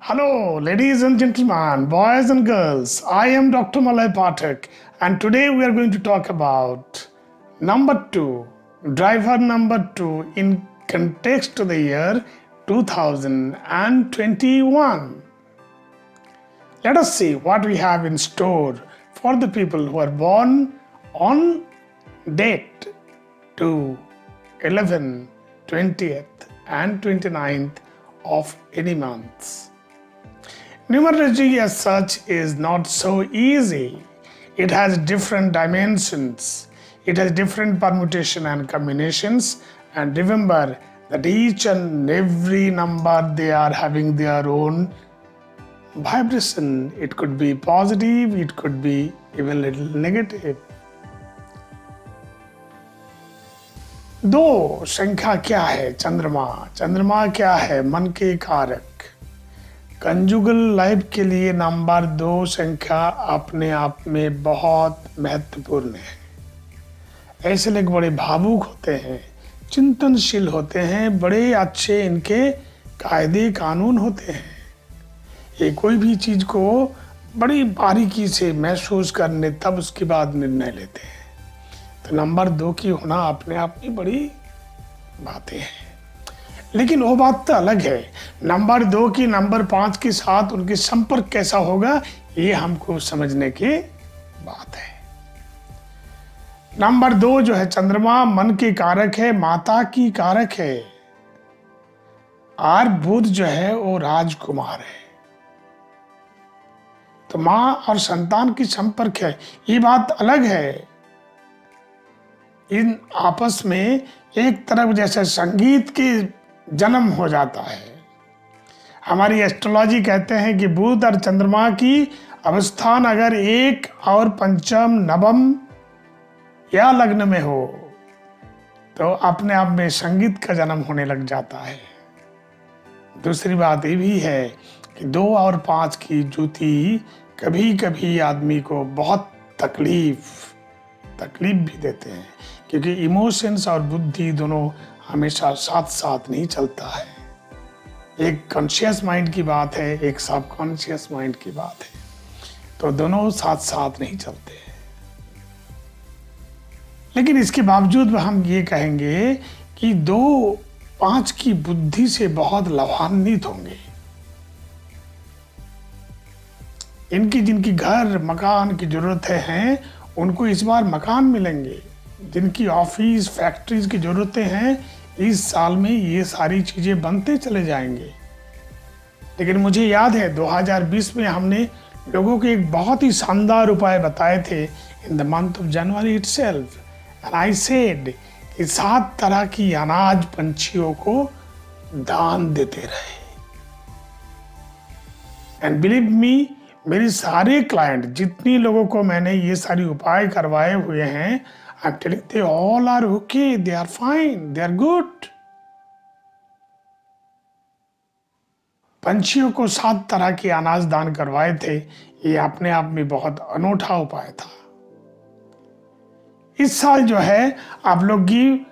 Hello, ladies and gentlemen, boys and girls. I am Dr. Malay Pathak, and today we are going to talk about number 2, driver number 2 in context to the year 2021. Let us see what we have in store for the people who are born on date to 11, 20th and 29th of any months. Numerology as such is not so easy. It has different dimensions. It has different permutation and combinations. And remember that each and every number, they are having their own vibration. It could be positive, it could be even little negative. दो संख्या क्या है? चंद्रमा। चंद्रमा क्या है? मन के कारक। कंजुगल लाइफ के लिए नंबर 2 संख्या अपने आप में बहुत महत्वपूर्ण है। ऐसे लोग बड़े भावुक होते हैं, चिंतनशील होते हैं, बड़े अच्छे इनके कायदे कानून होते हैं। ये कोई भी चीज़ को बड़ी बारीकी से महसूस करने तब उसके बाद निर्णय लेते हैं। तो नंबर 2 की होना अपने आप में बड़ी बातें हैं। लेकिन वो बात तो अलग है, नंबर 2 की नंबर 5 के साथ उनके संपर्क कैसा होगा, ये हमको समझने की बात है। नंबर 2 जो है चंद्रमा मन के कारक है, माता की कारक है, और बुध जो है वो राजकुमार है। तो माँ और संतान की संपर्क है, ये बात अलग है। इन आपस में एक तरफ जैसे संगीत के जन्म हो जाता है। हमारी एस्ट्रोलॉजी कहते हैं कि बुध और चंद्रमा की अवस्थान अगर 1 और पंचम नवम या लग्न में हो तो अपने आप में संगीत का जन्म होने लग जाता है। दूसरी बात ये भी है कि 2 और 5 की जुति कभी कभी आदमी को बहुत तकलीफ भी देते हैं, क्योंकि इमोशंस और बुद्धि दोनों हमेशा साथ साथ नहीं चलता है। एक कॉन्शियस माइंड की बात है, एक सब कॉन्शियस माइंड की बात है, तो दोनों साथ साथ नहीं चलते हैं। लेकिन इसके बावजूद हम ये कहेंगे कि 2-5 की बुद्धि से बहुत लाभान्वित होंगे। इनकी जिनकी घर मकान की जरूरतें हैं उनको इस बार मकान मिलेंगे। जिनकी ऑफिस फैक्ट्रीज की जरूरतें हैं इस साल में ये सारी चीज़ें बनते चले जाएंगे। लेकिन मुझे याद है 2020 में हमने लोगों को एक बहुत ही शानदार उपाय बताए थे in the month of January itself, and I said कि 7 तरह की अनाज पंछियों को दान देते रहे। एंड बिलीव मी, मेरे सारे क्लाइंट, जितनी लोगों को मैंने ये सारी उपाय करवाए हुए हैं, I'm telling they all are okay, they are fine, they are good. पंछियों को 7 तरह के अनाज दान करवाए थे। ये अपने आप में बहुत अनोखा उपाय था। इस साल जो है आप लोग की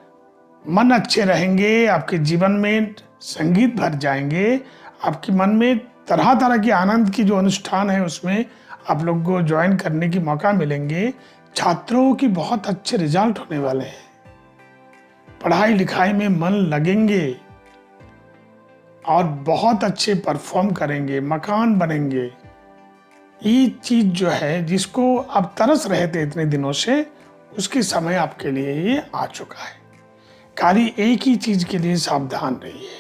मन अच्छे रहेंगे, आपके जीवन में संगीत भर जाएंगे, आपके मन में तरह तरह के आनंद की जो अनुष्ठान है उसमें आप लोग को ज्वाइन करने की मौका मिलेंगे। छात्रों की बहुत अच्छे रिजल्ट होने वाले हैं, पढ़ाई लिखाई में मन लगेंगे और बहुत अच्छे परफॉर्म करेंगे, मकान बनेंगे। ये चीज जो है जिसको आप तरस रहे थे इतने दिनों से, उसके समय आपके लिए ये आ चुका है। खाली एक ही चीज के लिए सावधान रहिए,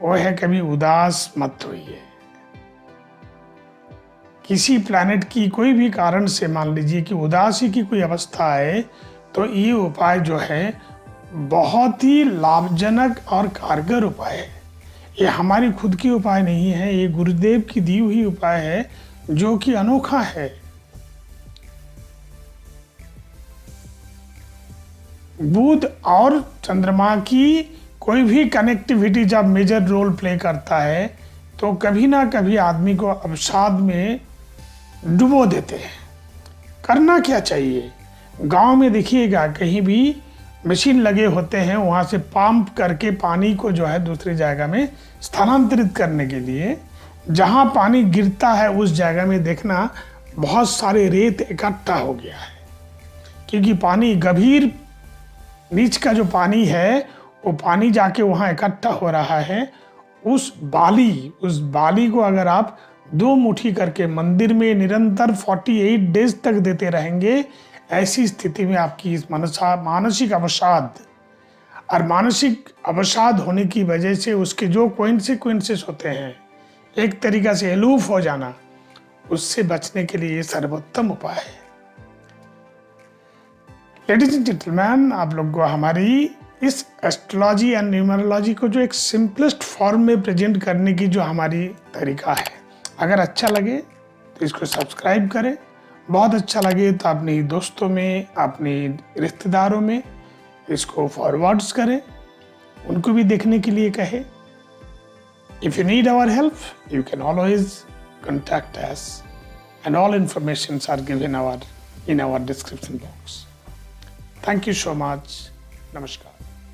वो है कभी उदास मत होइए। किसी प्लैनेट की कोई भी कारण से मान लीजिए कि उदासी की कोई अवस्था है, तो ये उपाय जो है बहुत ही लाभजनक और कारगर उपाय है। ये हमारी खुद की उपाय नहीं है, ये गुरुदेव की दी हुई उपाय है जो कि अनोखा है। बुध और चंद्रमा की कोई भी कनेक्टिविटी जब मेजर रोल प्ले करता है तो कभी ना कभी आदमी को अवसाद में डुबो देते हैं। करना क्या चाहिए? गांव में देखिएगा कहीं भी मशीन लगे होते हैं, वहाँ से पंप करके पानी को जो है दूसरी जगह में स्थानांतरित करने के लिए जहाँ पानी गिरता है उस जगह में देखना बहुत सारे रेत इकट्ठा हो गया है, क्योंकि पानी गंभीर नीच का जो पानी है वो पानी जाके वहाँ इकट्ठा हो रहा है। उस बाली को अगर आप 2 मुट्ठी करके मंदिर में निरंतर 48 डेज तक देते रहेंगे, ऐसी स्थिति में आपकी इस मानसिक अवसाद होने की वजह से उसके जो कॉन्सिक्वेंसेस होते हैं, एक तरीका से एलूफ हो जाना, उससे बचने के लिए ये सर्वोत्तम उपाय है। लेडीज एंड जेंटलमैन, आप लोग को हमारी इस एस्ट्रोलॉजी एंड न्यूमरोलॉजी को जो एक सिंपलेस्ट फॉर्म में प्रेजेंट करने की जो हमारी तरीका है, अगर अच्छा लगे तो इसको सब्सक्राइब करें। बहुत अच्छा लगे तो अपने दोस्तों में, अपने रिश्तेदारों में इसको फॉरवर्ड्स करें, उनको भी देखने के लिए कहें। If you need our help, you can always contact us, and all informations are given in our description box. Thank you so much. Namaskar.